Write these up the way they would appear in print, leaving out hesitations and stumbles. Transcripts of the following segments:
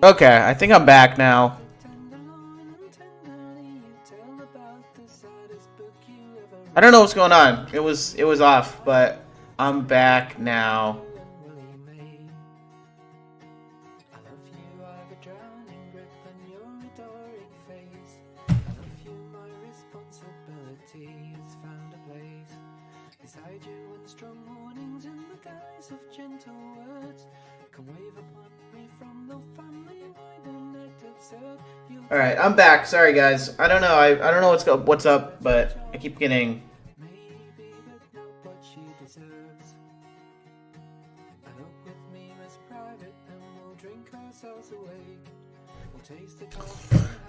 Okay, I think I'm back now. I don't know what's going on. It was off, but I'm back now. All right, I'm back. Sorry, guys. I don't know. I don't know what's up, but I keep getting.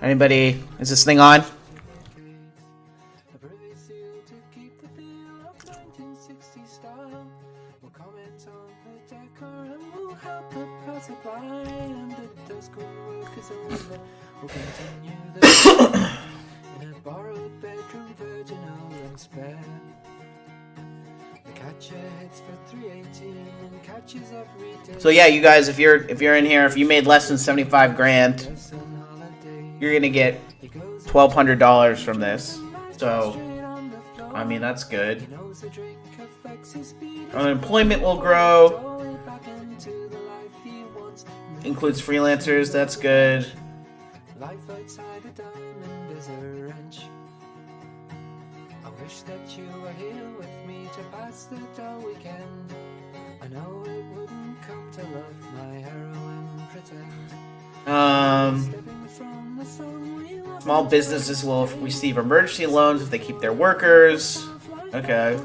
Anybody? Is this thing on? So yeah, you guys, if you're in here, if you made less than 75 grand, you're gonna get $1,200 from this. So, I mean, that's good. Unemployment will grow. Includes freelancers, that's good. Small businesses will receive emergency loans if they keep their workers. Okay.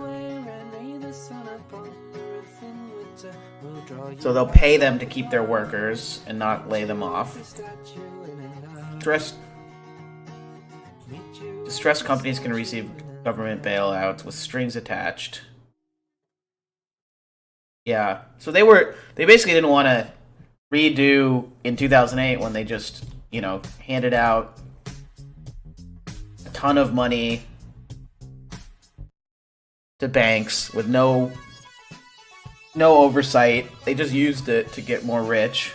So they'll pay them to keep their workers and not lay them off. Distressed companies can receive government bailouts with strings attached. Yeah. So they basically didn't want to redo in 2008 when they just, handed out a ton of money to banks with no oversight. They just used it to get more rich.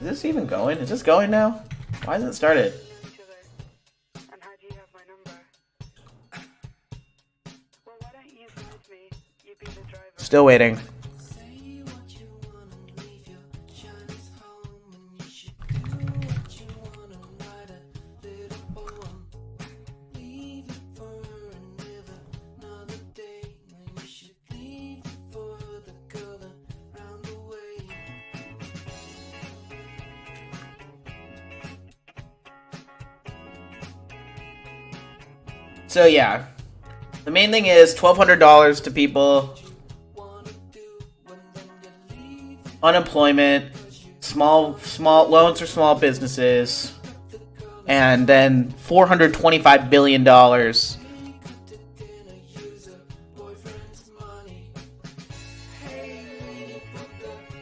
Is this even going? Is this going now? Why hasn't it started? Still waiting. So yeah, the main thing is $1,200 to people, unemployment, small loans for small businesses, and then $425 billion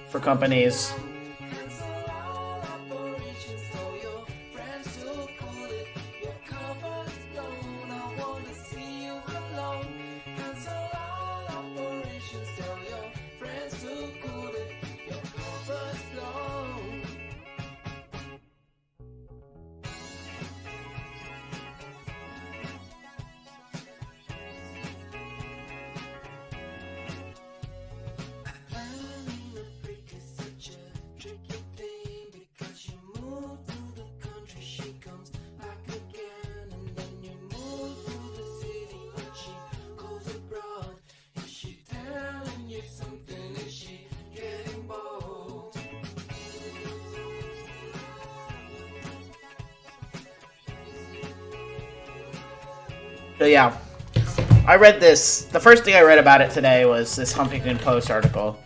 for companies. So yeah, I read this. The first thing I read about it today was this Huffington Post article.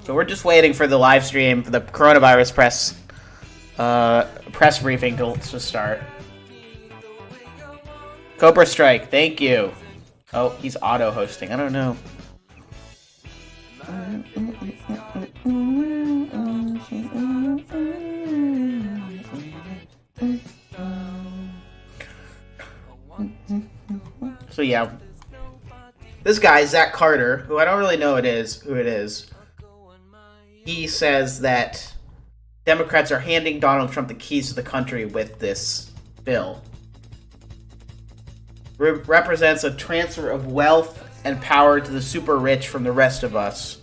So we're just waiting for the live stream for the coronavirus press briefing to start. Cobra Strike, thank you. Oh, he's auto-hosting. I don't know. yeah, this guy Zach Carter, who I don't really know who it is, he says that Democrats are handing Donald Trump the keys to the country with this bill. Represents a transfer of wealth and power to the super rich from the rest of us.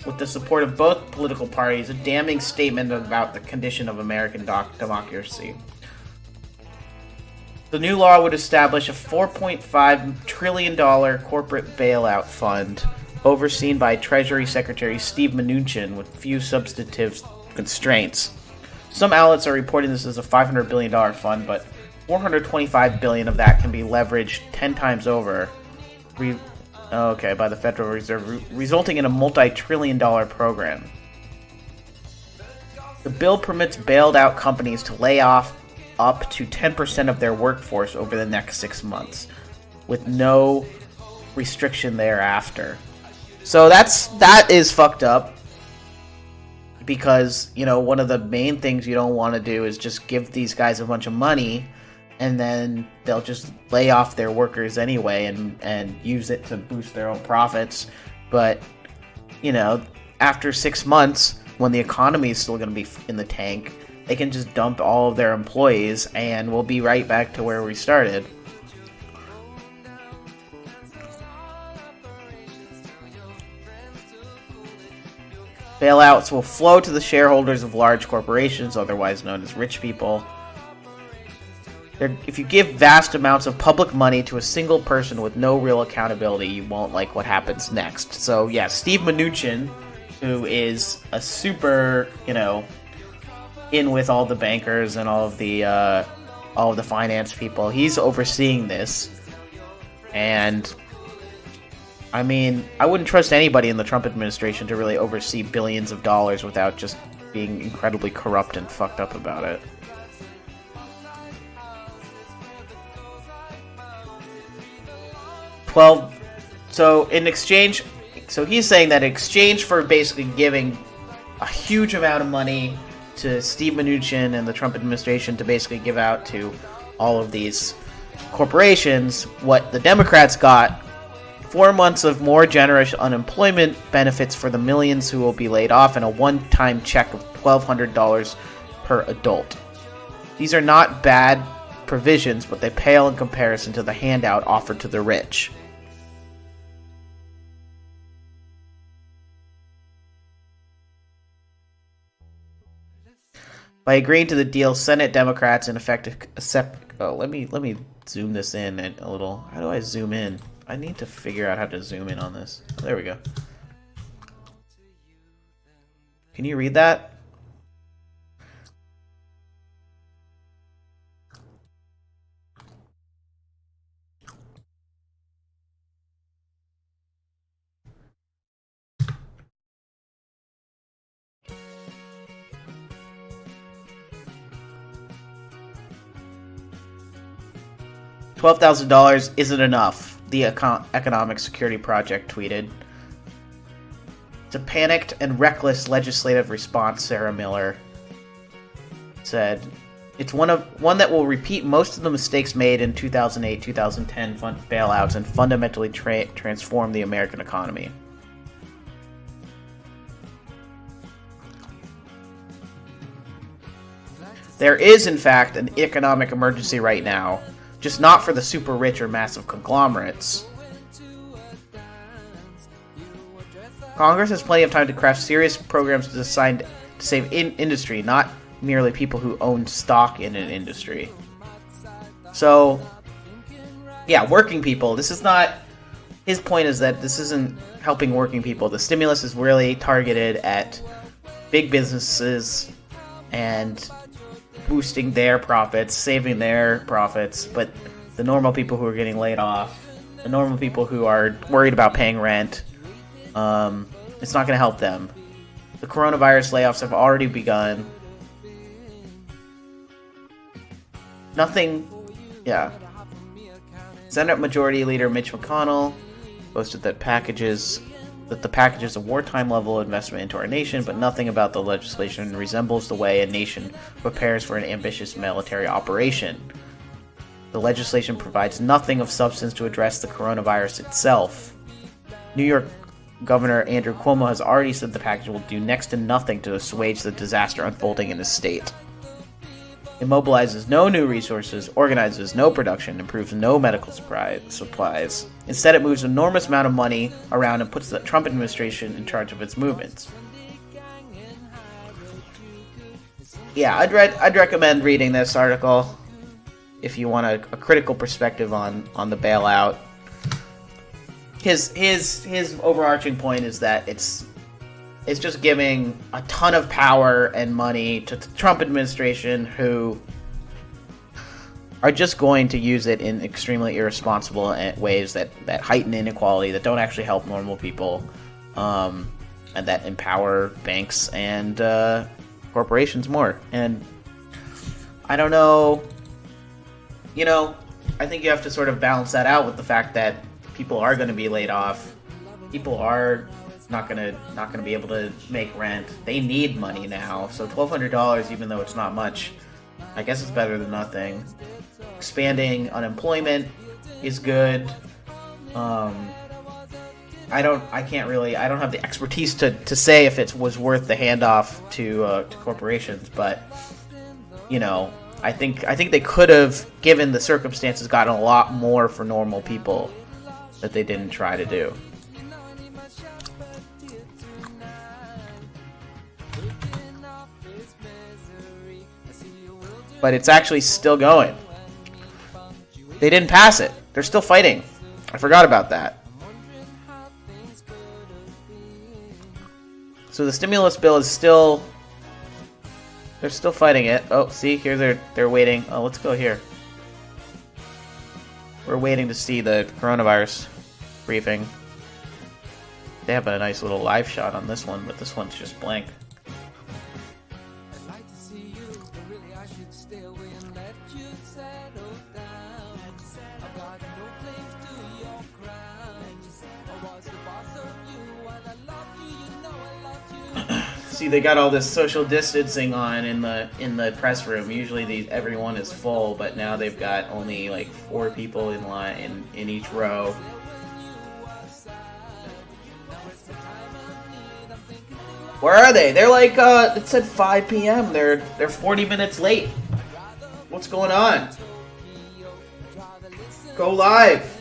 With the support of both political parties, a damning statement about the condition of American democracy. The new law would establish a $4.5 trillion corporate bailout fund overseen by Treasury Secretary Steve Mnuchin with few substantive constraints. Some outlets are reporting this as a $500 billion fund, but $425 billion of that can be leveraged 10 times over by the Federal Reserve, resulting in a multi-trillion-dollar program. The bill permits bailed-out companies to lay off up to 10% of their workforce over the next 6 months, with no restriction thereafter. So that is fucked up, because, you know, one of the main things you don't want to do is just give these guys a bunch of money and then they'll just lay off their workers anyway and use it to boost their own profits. But, you know, after 6 months, when the economy is still going to be in the tank, they can just dump all of their employees and we'll be right back to where we started. Bailouts will flow to the shareholders of large corporations, otherwise known as rich people. If you give vast amounts of public money to a single person with no real accountability, you won't like what happens next. So yeah, Steve Mnuchin, who is a super, you know, in with all the bankers and all of the finance people, he's overseeing this. And I mean, I wouldn't trust anybody in the Trump administration to really oversee billions of dollars without just being incredibly corrupt and fucked up about it. So he's saying that in exchange for basically giving a huge amount of money to Steve Mnuchin and the Trump administration to basically give out to all of these corporations, what the Democrats got, 4 months of more generous unemployment benefits for the millions who will be laid off, and a one-time check of $1,200 per adult. These are not bad provisions, but they pale in comparison to the handout offered to the rich. By agreeing to the deal, Senate Democrats in effect accept. Oh, let me zoom this in a little. How do I zoom in? I need to figure out how to zoom in on this. Oh, there we go. Can you read that? $12,000 isn't enough, the Economic Security Project tweeted. It's a panicked and reckless legislative response, Sarah Miller said. It's one that will repeat most of the mistakes made in 2008-2010 bailouts and fundamentally transform the American economy. There is, in fact, an economic emergency right now, just not for the super rich or massive conglomerates. Congress has plenty of time to craft serious programs designed to save industry, not merely people who own stock in an industry. So, yeah, working people. This is not... His point is that this isn't helping working people. The stimulus is really targeted at big businesses and boosting their profits, saving their profits, but the normal people who are getting laid off, the normal people who are worried about paying rent, it's not going to help them. The coronavirus layoffs have already begun. Senate Majority Leader Mitch McConnell boasted that the package is a wartime-level investment into our nation, but nothing about the legislation resembles the way a nation prepares for an ambitious military operation. The legislation provides nothing of substance to address the coronavirus itself. New York Governor Andrew Cuomo has already said the package will do next to nothing to assuage the disaster unfolding in his state. It mobilizes no new resources, organizes no production, improves no medical supplies. Instead, it moves an enormous amount of money around and puts the Trump administration in charge of its movements. Yeah, I'd recommend reading this article if you want a critical perspective on the bailout. His overarching point is that it's just giving a ton of power and money to the Trump administration, who are just going to use it in extremely irresponsible ways that heighten inequality, that don't actually help normal people, and that empower banks and corporations more. And I don't know, I think you have to sort of balance that out with the fact that people are going to be laid off. People are not gonna be able to make rent. They need money now. So $1,200, even though it's not much, I guess it's better than nothing. Expanding unemployment is good. I don't have the expertise to say if it was worth the handoff to corporations, but I think they could have, given the circumstances, gotten a lot more for normal people that they didn't try to do. But it's actually still going. They didn't pass it. They're still fighting. I forgot about that. So the stimulus bill is still... They're still fighting it. Oh, see, here they're waiting. Oh, let's go here. We're waiting to see the coronavirus briefing. They have a nice little live shot on this one, but this one's just blank. See, they got all this social distancing on in the press room. Usually everyone is full, but now they've got only like 4 people in line in each row. Where are they? They're like it said 5 p.m. They're 40 minutes late. What's going on? Go live.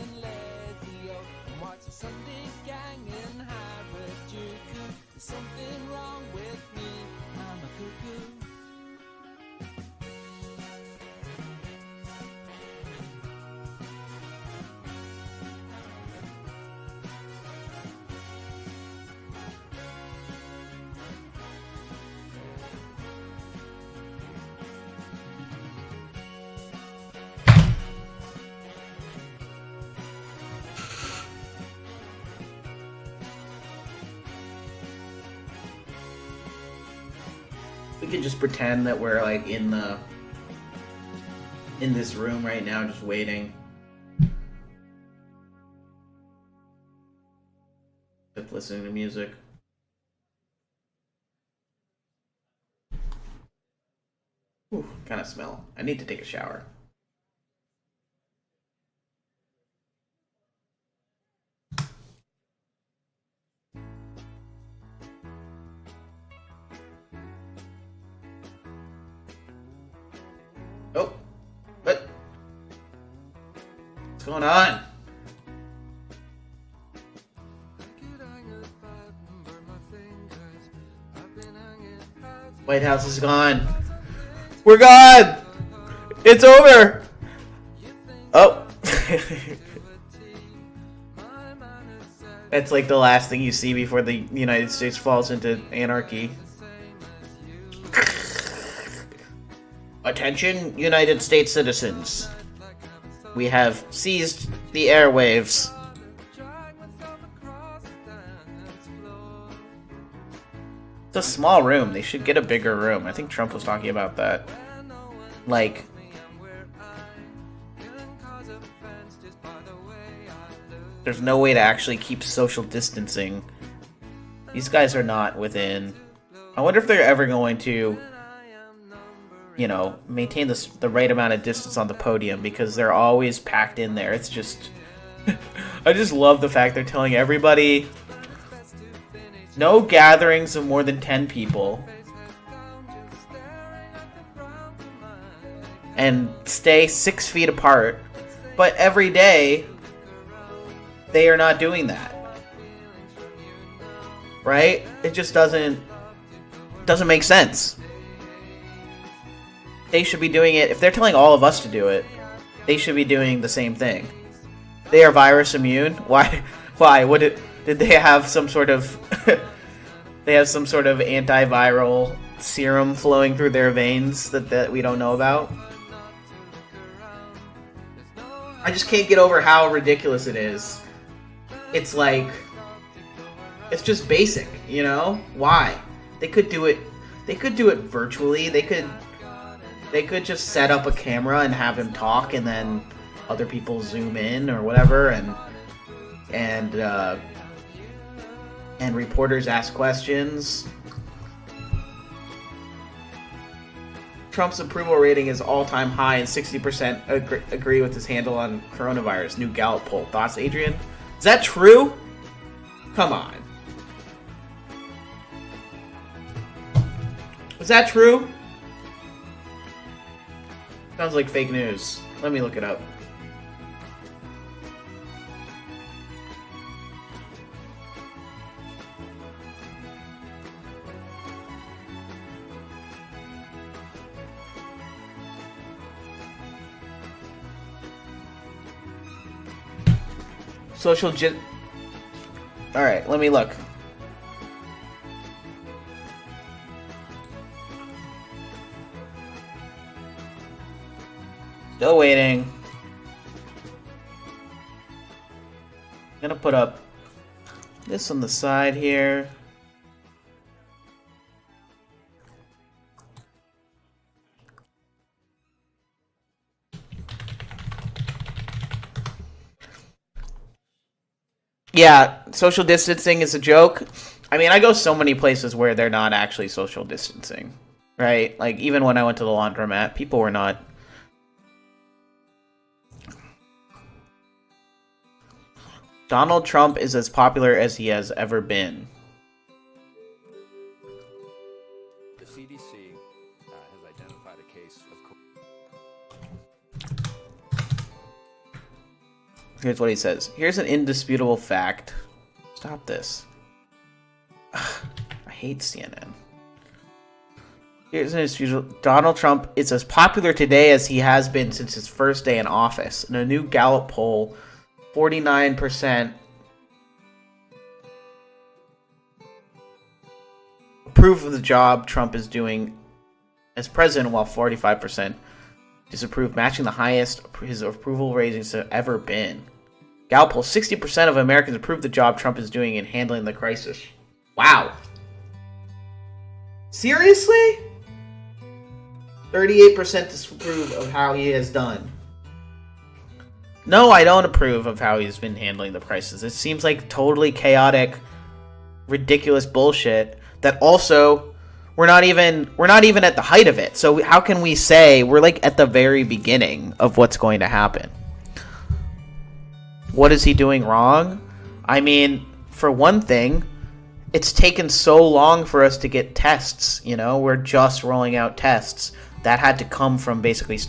We could just pretend that we're like in this room right now, just waiting. Just listening to music. Ooh, kind of smell. I need to take a shower. Oh, what? What's going on? White House is gone. We're gone! It's over! Oh. That's like the last thing you see before the United States falls into anarchy. Attention, United States citizens. We have seized the airwaves. It's a small room. They should get a bigger room. I think Trump was talking about that. Like, there's no way to actually keep social distancing. These guys are not within... I wonder if they're ever going to you know, maintain the right amount of distance on the podium because they're always packed in there. It's just, I just love the fact they're telling everybody no gatherings of more than 10 people and stay 6 feet apart. But every day, they are not doing that. Right? It just doesn't make sense. They should be doing it. If they're telling all of us to do it, they should be doing the same thing. They are virus immune. Why? Did they have some sort of they have some sort of antiviral serum flowing through their veins that we don't know about? I just can't get over how ridiculous it is. It's like, it's just basic, you know? Why? They could do it virtually. They could just set up a camera and have him talk, and then other people zoom in or whatever, and reporters ask questions. Trump's approval rating is all-time high, and 60% agree with his handle on coronavirus. New Gallup poll. Thoughts, Adrian? Is that true? Come on. Is that true? Sounds like fake news. Let me look it up. Alright, let me look. Still waiting. I'm gonna put up this on the side here. Yeah, social distancing is a joke. I mean, I go so many places where they're not actually social distancing, right? Like, even when I went to the laundromat, people were not. Donald Trump is as popular as he has ever been. The CDC has identified a case of... Here's what he says. Here's an indisputable fact. Stop this. Ugh, I hate CNN. Here's an indisputable... Donald Trump is as popular today as he has been since his first day in office. In a new Gallup poll, 49% approve of the job Trump is doing as president, while 45% disapprove, matching the highest his approval ratings have ever been. Gallup poll, 60% of Americans approve the job Trump is doing in handling the crisis. Wow. Seriously? 38% disapprove of how he has done. No, I don't approve of how he's been handling the crisis. It seems like totally chaotic, ridiculous bullshit that also we're not even at the height of it. So how can we say we're like at the very beginning of what's going to happen? What is he doing wrong? I mean, for one thing, it's taken so long for us to get tests, you know? We're just rolling out tests. That had to come from basically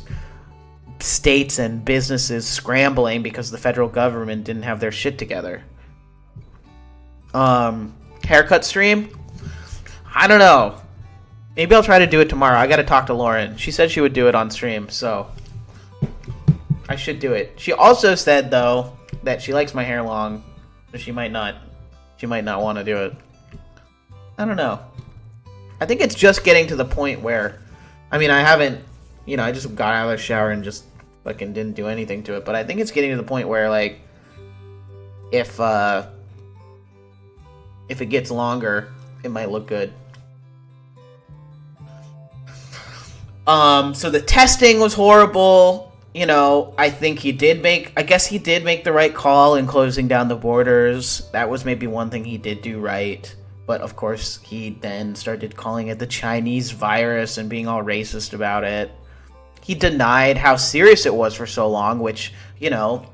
states and businesses scrambling because the federal government didn't have their shit together. Haircut stream? I don't know. Maybe I'll try to do it tomorrow. I gotta talk to Lauren. She said she would do it on stream, so I should do it. She also said, though, that she likes my hair long, so she might not want to do it. I don't know. I think it's just getting to the point where, I mean, I haven't, you know, I just got out of the shower and just fucking didn't do anything to it. But I think it's getting to the point where, like, if it gets longer, it might look good. So the testing was horrible. You know, I guess he did make the right call in closing down the borders. That was maybe one thing he did do right. But of course, he then started calling it the Chinese virus and being all racist about it. He denied how serious it was for so long, which, you know,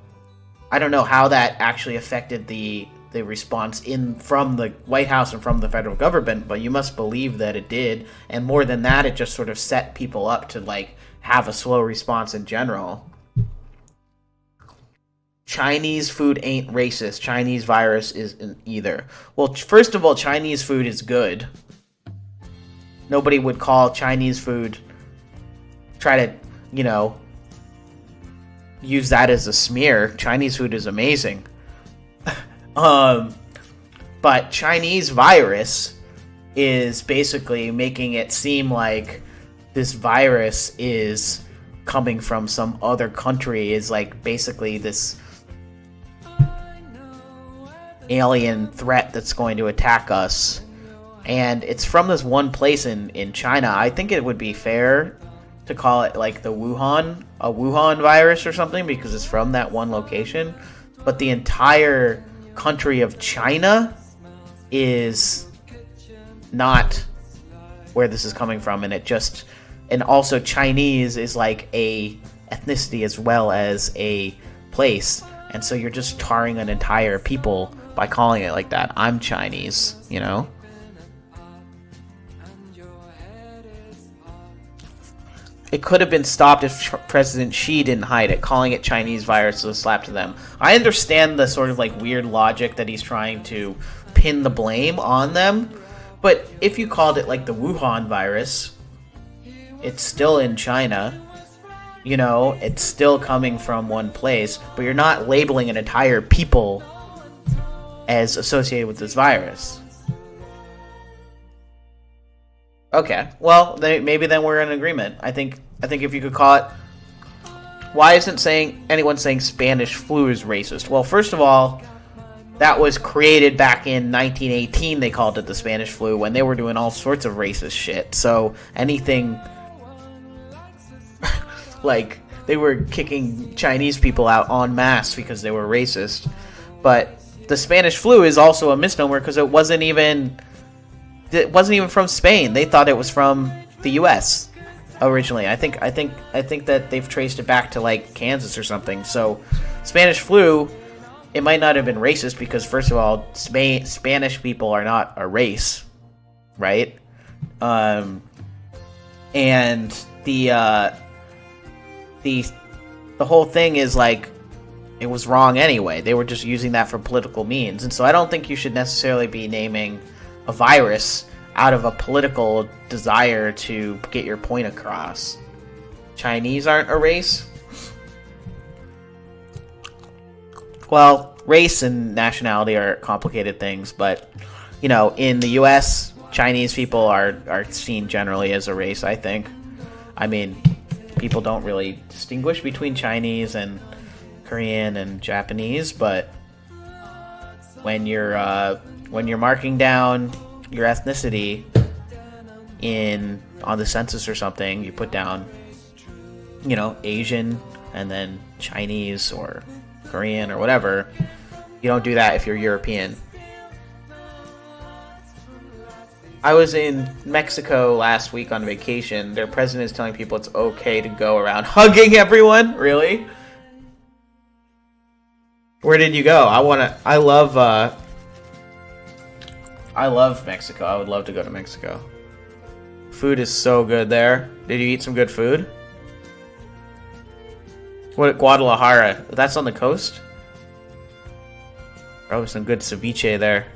I don't know how that actually affected the response from the White House and from the federal government, but you must believe that it did. And more than that, it just sort of set people up to, like, have a slow response in general. Chinese food ain't racist. Chinese virus isn't either. Well, first of all, Chinese food is good. Nobody would call Chinese food, try to, you know, use that as a smear. Chinese food is amazing. But Chinese virus is basically making it seem like this virus is coming from some other country, is like basically this alien threat that's going to attack us. And it's from this one place in China. I think it would be fair to call it like the Wuhan virus or something, because it's from that one location. But the entire country of China is not where this is coming from, and also Chinese is like a ethnicity as well as a place, and so you're just tarring an entire people by calling it like that. I'm Chinese, you know? It could have been stopped if President Xi didn't hide it. Calling it Chinese virus was a slap to them. I understand the sort of like weird logic that he's trying to pin the blame on them, but if you called it like the Wuhan virus, it's still in China. You know, it's still coming from one place, but you're not labeling an entire people as associated with this virus. Okay, well, maybe then we're in agreement. I think if you could call it... Why isn't anyone saying Spanish flu is racist? Well, first of all, that was created back in 1918. They called it the Spanish flu when they were doing all sorts of racist shit. So anything... like, they were kicking Chinese people out en masse because they were racist. But the Spanish flu is also a misnomer because it wasn't even from Spain. They thought it was from the U.S. originally. I think that they've traced it back to like Kansas or something. So Spanish flu, it might not have been racist because first of all, Spanish people are not a race, right? And the whole thing is like it was wrong anyway. They were just using that for political means, and so I don't think you should necessarily be naming a virus out of a political desire to get your point across. Chinese aren't a race? Well, race and nationality are complicated things, but, you know, in the US, Chinese people are seen generally as a race, I think. I mean, people don't really distinguish between Chinese and Korean and Japanese, but when you're marking down your ethnicity on the census or something, you put down, you know, Asian and then Chinese or Korean or whatever. You don't do that if you're European. I was in Mexico last week on vacation. Their president is telling people it's okay to go around hugging everyone. Really? Where did you go? I love Mexico. I would love to go to Mexico. Food is so good there. Did you eat some good food? What, Guadalajara? That's on the coast? Probably some good ceviche there.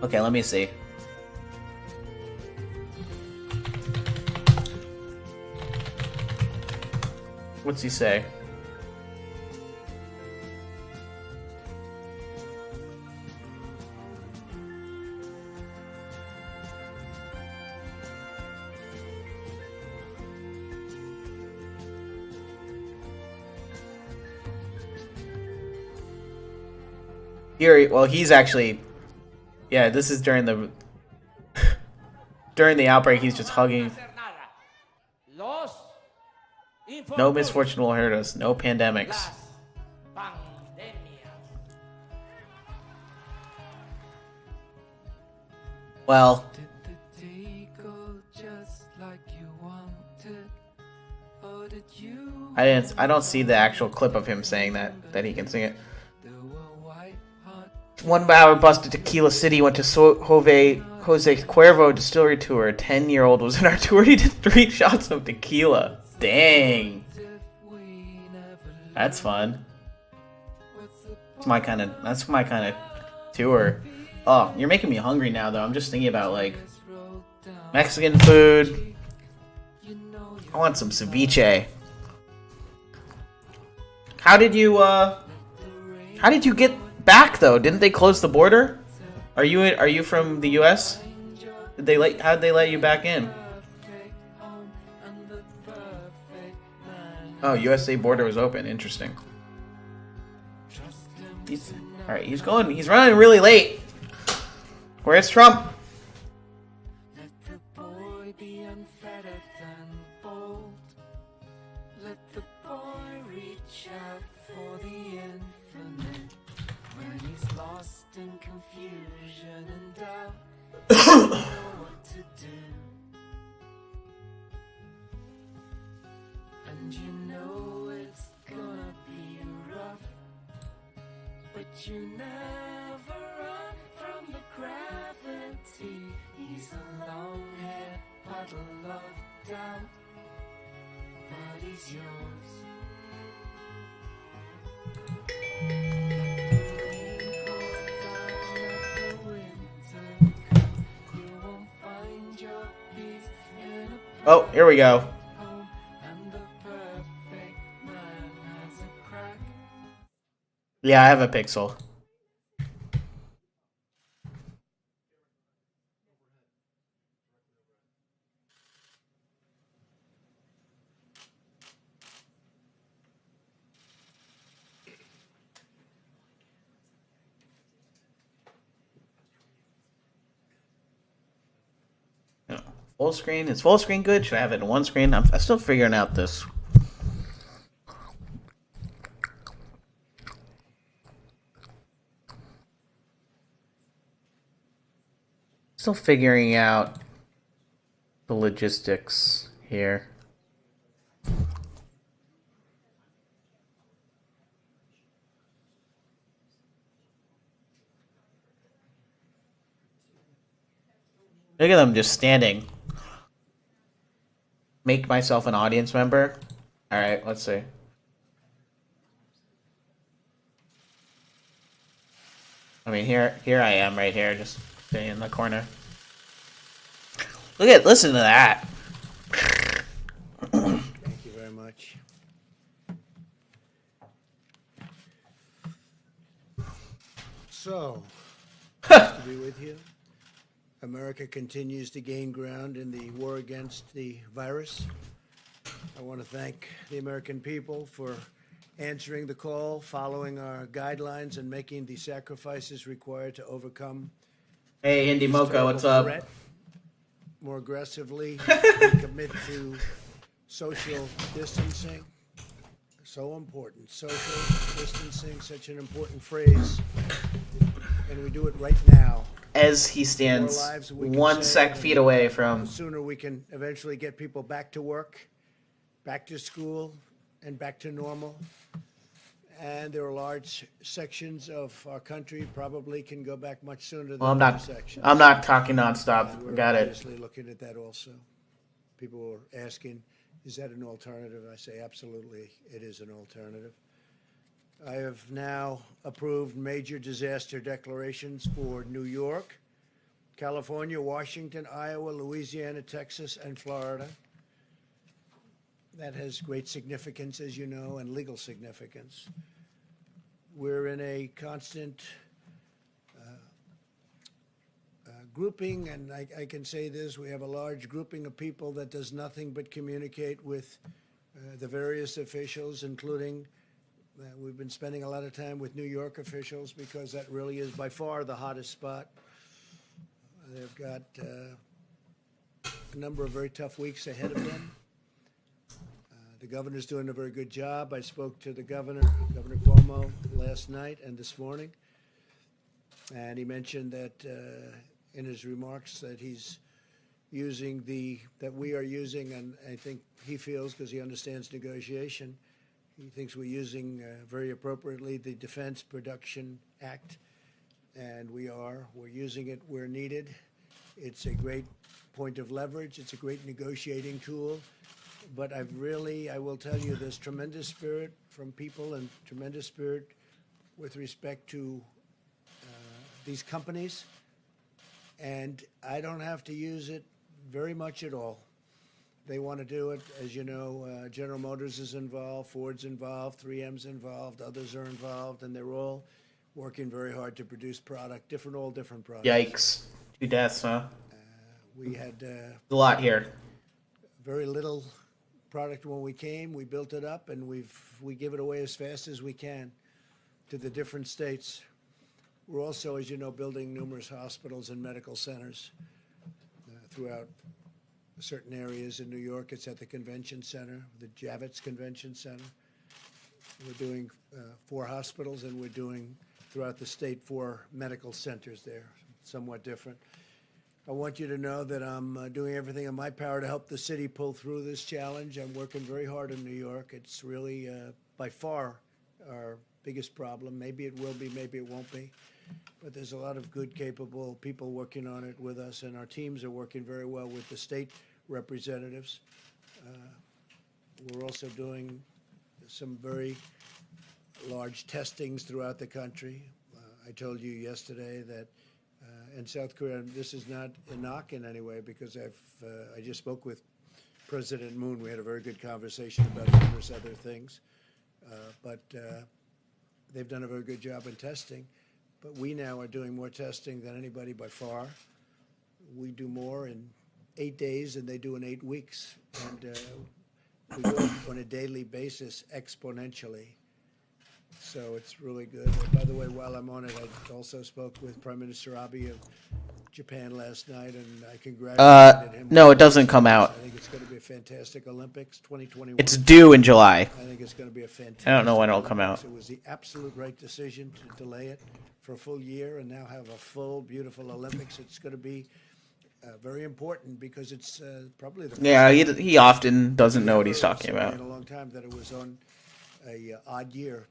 Okay, let me see. What's he say? Here, well, he's actually... Yeah, this is during the... during the outbreak, he's just hugging. No misfortune will hurt us. No pandemics. Well, I don't see the actual clip of him saying that he can sing it. 1 hour busted Tequila City, went to Jose Cuervo distillery tour. A 10-year-old was in our tour. He did 3 shots of tequila. Dang. That's fun. That's my kind of tour. Oh, you're making me hungry now though. I'm just thinking about like Mexican food. I want some ceviche. How did you get back though? Didn't they close the border? Are you from the US? How'd they let you back in? Oh, USA border was open. Interesting. Alright, he's running really late. Where's Trump? And you know it's gonna be rough, but you never run from the gravity. He's a long-haired puddle of doubt, but he's yours. Oh, here we go. Yeah, I have a Pixel. No. Full screen? Is full screen good? Should I have it in one screen? I'm still figuring out this. Still figuring out the logistics here. Look at them just standing. Make myself an audience member. Alright, let's see. I mean, here I am right here, just sitting in the corner. Listen to that. Thank you very much. So, nice to be with you. America continues to gain ground in the war against the virus. I want to thank the American people for answering the call, following our guidelines, and making the sacrifices required to overcome. Hey, Indy Mocha, what's up? Threat. More aggressively, we commit to social distancing. So important. Social distancing, such an important phrase. And we do it right now. As he stands 1 feet away from... The sooner we can eventually get people back to work, back to school, and back to normal. And there are large sections of our country probably can go back much sooner than other sections. I'm not talking nonstop. We're Got it. obviously looking at that also. People were asking, is that an alternative? I say absolutely it is an alternative. I have now approved major disaster declarations for New York, California, Washington, Iowa, Louisiana, Texas, and Florida. That has great significance, as you know, and legal significance. We're in a constant grouping, and I can say this, we have a large grouping of people that does nothing but communicate with the various officials, including we've been spending a lot of time with New York officials because that really is by far the hottest spot. They've got a number of very tough weeks ahead of them. The governor's doing a very good job. I spoke to the Governor Cuomo, last night and this morning, and he mentioned that in his remarks that he's using that we are using, and I think he feels, because he understands negotiation, he thinks we're using very appropriately the Defense Production Act, and we're using it where needed. It's a great point of leverage. It's a great negotiating tool. But I will tell you, there's tremendous spirit from people and tremendous spirit with respect to these companies. And I don't have to use it very much at all. They want to do it. As you know, General Motors is involved, Ford's involved, 3M's involved, others are involved, and they're all working very hard to produce all different products. Yikes. 2 deaths, huh? We had A lot here. very little product when we came. We built it up, and we give it away as fast as we can to the different states. We're also, as you know, building numerous hospitals and medical centers throughout certain areas in New York. It's at the convention center, the Javits Convention Center. We're doing 4 hospitals, and we're doing throughout the state 4 medical centers there, somewhat different. I want you to know that I'm doing everything in my power to help the city pull through this challenge. I'm working very hard in New York. It's really, by far, our biggest problem. Maybe it will be, maybe it won't be. But there's a lot of good, capable people working on it with us, and our teams are working very well with the state representatives. We're also doing some very large testings throughout the country. I told you yesterday that in South Korea, and this is not a knock in any way, because I just spoke with President Moon. We had a very good conversation about numerous other things. But they've done a very good job in testing. But we now are doing more testing than anybody by far. We do more in 8 days than they do in 8 weeks. And we do it on a daily basis exponentially. So it's really good. And by the way, while I'm on it, I also spoke with Prime Minister Abe of Japan last night, and I congratulated him. No, it doesn't come out. I think it's going to be a fantastic Olympics 2021. It's due in July. I think it's going to be a fantastic. I don't know when it'll come out. It was the absolute right decision to delay it for a full year and now have a full, beautiful Olympics. It's going to be very important because it's probably the first Yeah, he often doesn't know what he's talking about. in a long time that it was on a odd year.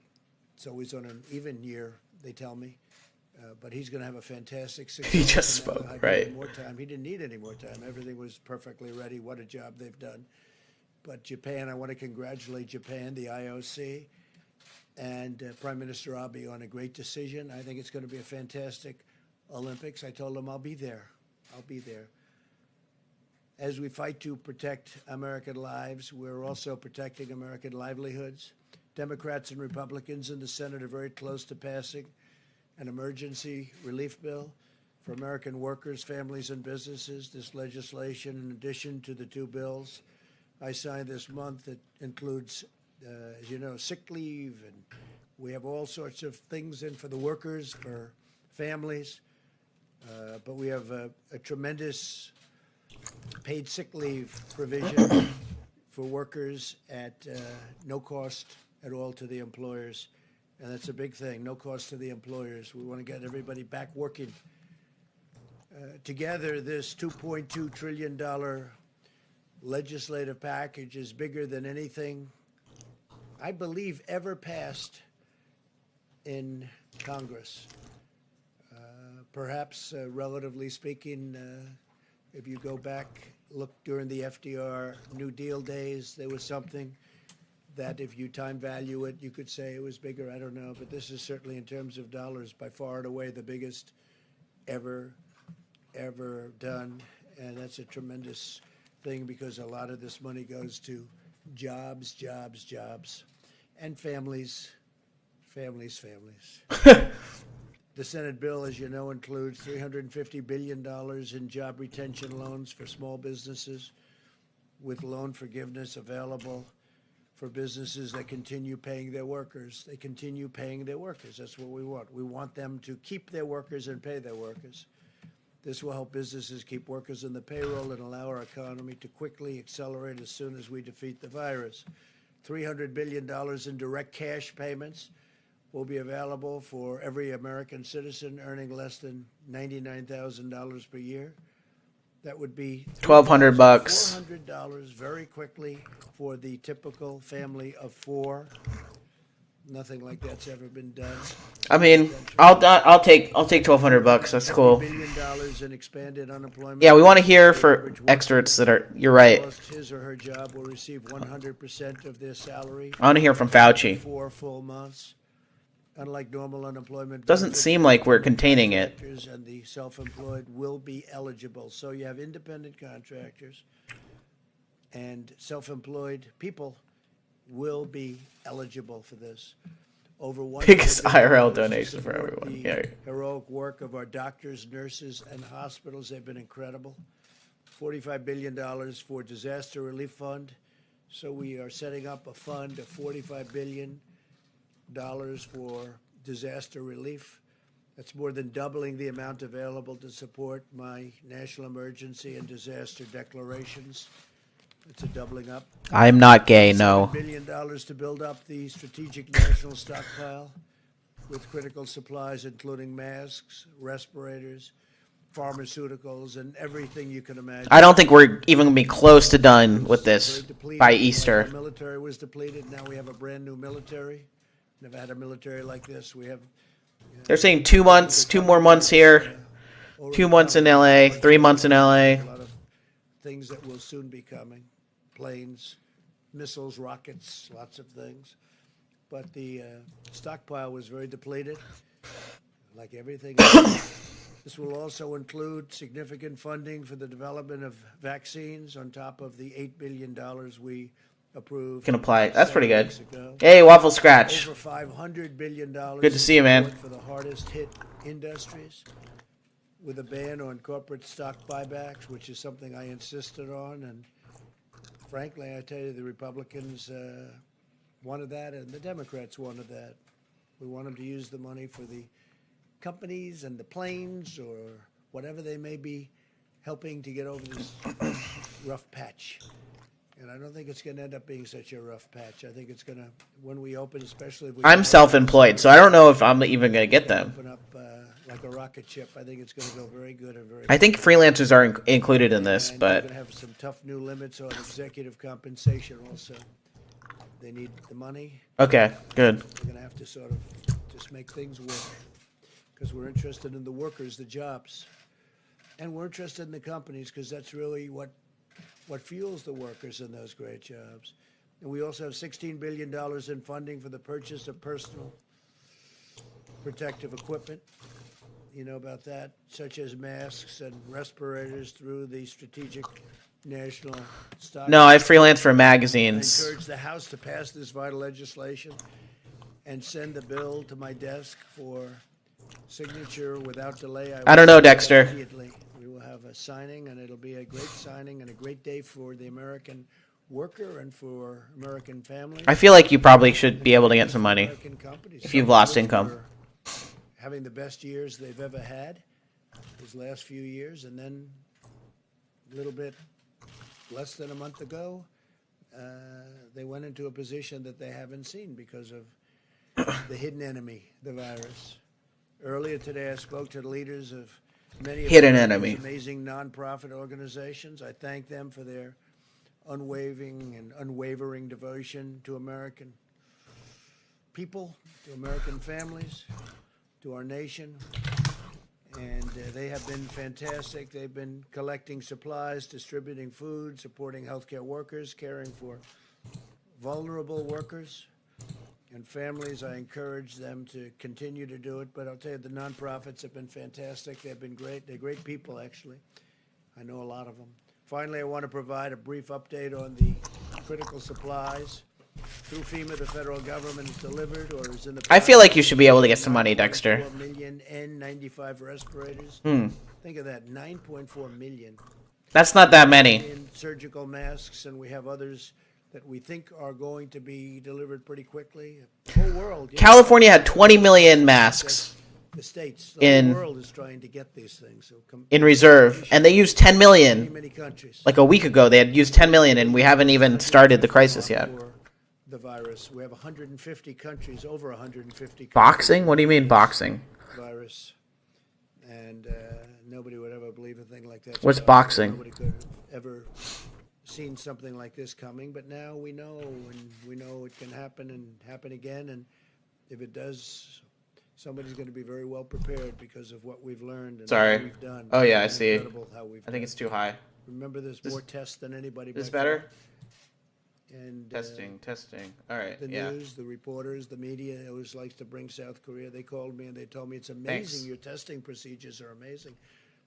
It's always on an even year, they tell me. But he's going to have a fantastic success. He just and spoke, have right? More time. He didn't need any more time. Everything was perfectly ready. What a job they've done. But Japan, I want to congratulate Japan, the IOC, and Prime Minister Abe on a great decision. I think it's going to be a fantastic Olympics. I told him I'll be there. I'll be there. As we fight to protect American lives, we're also protecting American livelihoods. Democrats and Republicans in the Senate are very close to passing an emergency relief bill for American workers, families, and businesses. This legislation, in addition to the 2 bills I signed this month, it includes, as you know, sick leave, and we have all sorts of things in for the workers, for families. But we have a tremendous paid sick leave provision for workers at no cost at all to the employers. And that's a big thing, no cost to the employers. We want to get everybody back working. Together, this $2.2 trillion legislative package is bigger than anything, I believe, ever passed in Congress. Perhaps, relatively speaking, if you go back, look during the FDR New Deal days, there was something that if you time value it, you could say it was bigger. I don't know. But this is certainly, in terms of dollars, by far and away the biggest ever done. And that's a tremendous thing because a lot of this money goes to jobs, and families. The Senate bill, as you know, includes $350 billion in job retention loans for small businesses, with loan forgiveness available for businesses that continue paying their workers. They continue paying their workers. That's what we want. We want them to keep their workers and pay their workers. This will help businesses keep workers in the payroll and allow our economy to quickly accelerate as soon as we defeat the virus. $300 billion in direct cash payments will be available for every American citizen earning less than $99,000 per year. That would be $1,200 bucks. $400 very quickly for the typical family of four. Nothing like that's ever been done. I mean, I'll take $1,200 bucks. That's cool. $1 billion in expanded unemployment. Yeah, we want to hear for experts that are. You're right. Lost his or her job will receive 100% of their salary. I want to hear from Fauci. 4 full months. Unlike normal unemployment, Doesn't seem like we're containing it. contractors and the self-employed will be eligible. So you have independent contractors and self-employed people will be eligible for this. Over one Biggest IRL donation for everyone. The Yeah. heroic work of our doctors, nurses, and hospitals. They've been incredible. $45 billion for disaster relief fund. So we are setting up a fund of $45 billion for disaster relief. That's more than doubling the amount available to support my national emergency and disaster declarations. It's a doubling up. I'm not gay, no. $7 billion to build up the strategic national stockpile with critical supplies, including masks, respirators, pharmaceuticals, and everything you can imagine. I don't think we're even going to be close to done with this Very depleted. by Like Easter. our military was depleted. Now we have a brand new military. Never had a military like this. We have They're saying 2 months, 2 more months here, 2 months in LA, 3 months in LA. a lot of things that will soon be coming. Planes, missiles, rockets, lots of things. But the stockpile was very depleted, like everything else. This will also include significant funding for the development of vaccines on top of the $8 billion we approved. Can apply. That's pretty good. 7 weeks ago. Hey, Waffle Scratch. Over $500 billion. Good to see you, man. For the hardest hit industries, with a ban on corporate stock buybacks, which is something I insisted on. And frankly, I tell you, the Republicans wanted that, and the Democrats wanted that. We want them to use the money for the companies and the planes or whatever they may be helping to get over this rough patch. And I don't think it's going to end up being such a rough patch. I think it's going to, when we open, especially if we I'm self-employed, so I don't know if I'm even going to get them. open up like a rocket ship, I think it's going to go very good and very I think freelancers are included in this, And we're but going to have some tough new limits on executive compensation also. They need the money. okay, good. We're going to have to sort of just make things work because we're interested in the workers, the jobs. And we're interested in the companies because that's really what fuels the workers in those great jobs. And we also have $16 billion in funding for the purchase of personal protective equipment. You know about that, such as masks and respirators through the strategic national stock. No, I freelance for I magazines. encourage the House to pass this vital legislation and send the bill to my desk for signature without delay. I don't know, will sign it Dexter. Immediately. We will have a signing, and it'll be a great signing and a great day for the American worker and for American families. I feel like you probably should be able to get some money. American companies. if you've Some of lost which income. were having the best years they've ever had these last few years, and then a little bit less than a month ago, they went into a position that they haven't seen because of the hidden enemy, the virus. Earlier today, I spoke to the leaders of many of Hidden these enemy. amazing nonprofit organizations. I thank them for their unwavering devotion to American people, to American families, to our nation. And they have been fantastic. They've been collecting supplies, distributing food, supporting healthcare workers, caring for vulnerable workers and families. I encourage them to continue to do it. But I'll tell you, the nonprofits have been fantastic. They've been great. They're great people, actually. I know a lot of them. Finally, I want to provide a brief update on the critical supplies. Through FEMA, the federal government has delivered or is in the I feel like you should be able to get some money, Dexter. 4 million N95 respirators. Think of that, 9.4 million That's not that many. in surgical masks, and we have others that we think are going to be delivered pretty quickly. The whole world. you know, California had 20 million masks the states, the in- whole world is trying to get these things. So in reserve, and they used 10 many, million. many countries. Like a week ago, they had used 10 million, and we haven't even started the crisis yet. For the virus. We have 150 countries, over 150 countries. Boxing? What do you mean boxing? Virus. And nobody would ever believe a thing like that. What's boxing? Nobody could have ever seen something like this coming, but now we know, and we know it can happen and happen again. And if it does, somebody's going to be very well prepared because of what we've learned and Sorry. what we've done. Oh, yeah, I It's see. incredible how we've I think done. it's too high. Remember, there's more tests than anybody. Is this by far. better? And Testing. All right, the yeah. news, the reporters, the media always likes to bring South Korea. They called me and they told me it's amazing. Thanks. Your testing procedures are amazing.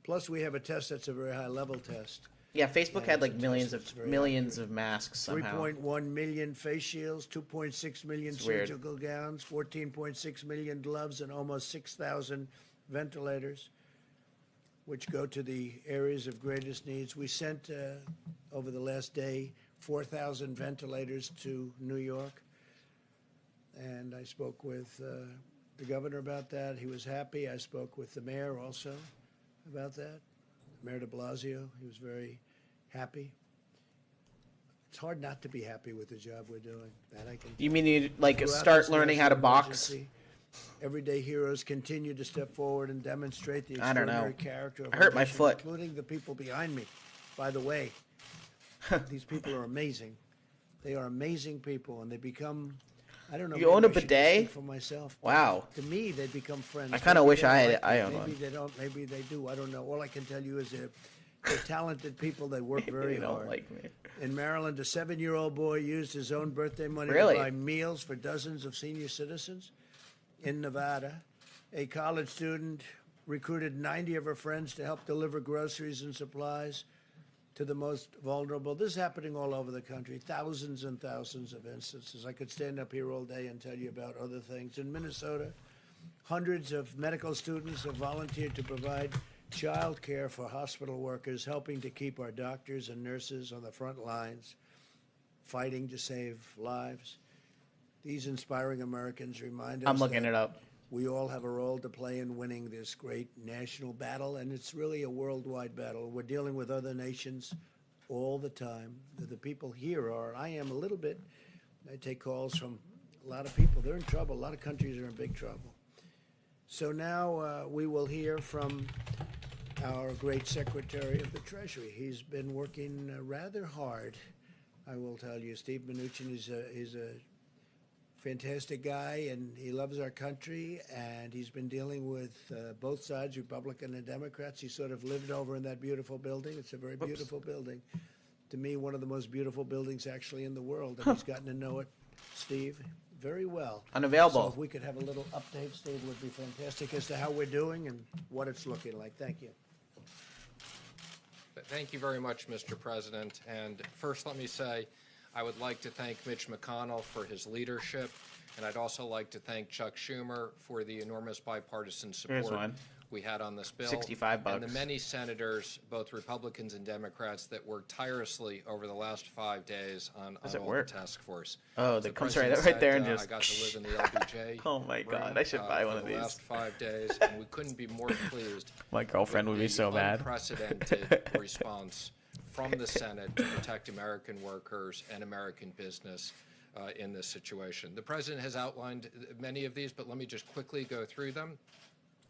Plus, we have a test that's a very high level test. Yeah, Facebook had like it's millions very of masks somehow. 3.1 million face shields, 2.6 million It's weird. surgical gowns, 14.6 million gloves, and almost 6,000 ventilators, which go to the areas of greatest needs. We sent, over the last day, 4,000 ventilators to New York. And I spoke with the governor about that. He was happy. I spoke with the mayor also about that, Mayor de Blasio. He was very happy. It's hard not to be happy with the job we're doing. That I can. You mean you like Throughout start this learning how to national box? emergency, everyday heroes continue to step forward and demonstrate the I don't know. extraordinary character of I our hurt my nation, foot. including the people behind me. By the way, these people are amazing. They are amazing people, and they become. I don't know. You own a maybe I should just bidet? speak for myself. Wow. To me, they become friends. I kinda Maybe wish they I don't had- like I me. own one. Maybe they don't. Maybe they do. I don't know. All I can tell you is they're talented people. They work very You don't hard. like me. In Maryland, a 7-year-old boy used his own birthday money Really? to buy meals for dozens of senior citizens. In Nevada, a college student recruited 90 of her friends to help deliver groceries and supplies to the most vulnerable. This is happening all over the country, thousands and thousands of instances. I could stand up here all day and tell you about other things. In Minnesota, hundreds of medical students have volunteered to provide child care for hospital workers, helping to keep our doctors and nurses on the front lines, fighting to save lives. These inspiring Americans remind us I'm looking that it up. we all have a role to play in winning this great national battle, and it's really a worldwide battle. We're dealing with other nations all the time. The people here are, I am a little bit, I take calls from a lot of people. They're in trouble. A lot of countries are in big trouble. So now we will hear from our great Secretary of the Treasury. He's been working rather hard, I will tell you. Steve Mnuchin is a fantastic guy, and he loves our country, and he's been dealing with both sides, Republican and Democrats. He sort of lived over in that beautiful building. It's a very beautiful building. To me, one of the most beautiful buildings actually in the world, and he's gotten to know it, Steve, very well. Unavailable. So if we could have a little update, Steve, would be fantastic as to how we're doing and what it's looking like. Thank you. Thank you very much, Mr. President. And first, let me say, I would like to thank Mitch McConnell for his leadership, and I'd also like to thank Chuck Schumer for the enormous bipartisan Here's support one. we had on this bill. 65 And the bucks. many senators, both Republicans and Democrats, that worked tirelessly over the last 5 days on Does it all work? the task force. Oh, As that the comes president right there said, and just- I got to live in the LBJ. Oh my God, room, I should buy one for of the these. last 5 days, and we couldn't be more pleased. My girlfriend would be so mad. Unprecedented response from the Senate to protect American workers and American business in this situation. The president has outlined many of these, but let me just quickly go through them.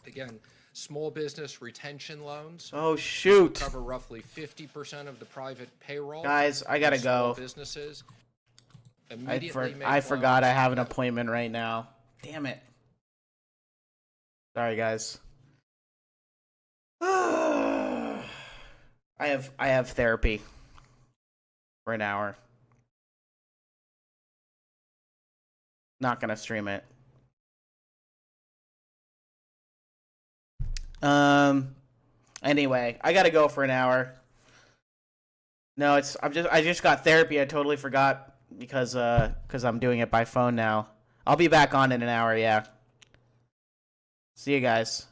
Again, small business retention loans Oh shoot. cover roughly 50% of the private payroll. Guys, I gotta of small go. Businesses I immediately make forgot I loans have an that- appointment right now. Damn it. Sorry guys. I have therapy for an hour. Not gonna stream it. Anyway, I gotta go for an hour. No, I just got therapy. I totally forgot because I'm doing it by phone now. I'll be back on in an hour, yeah. See you guys.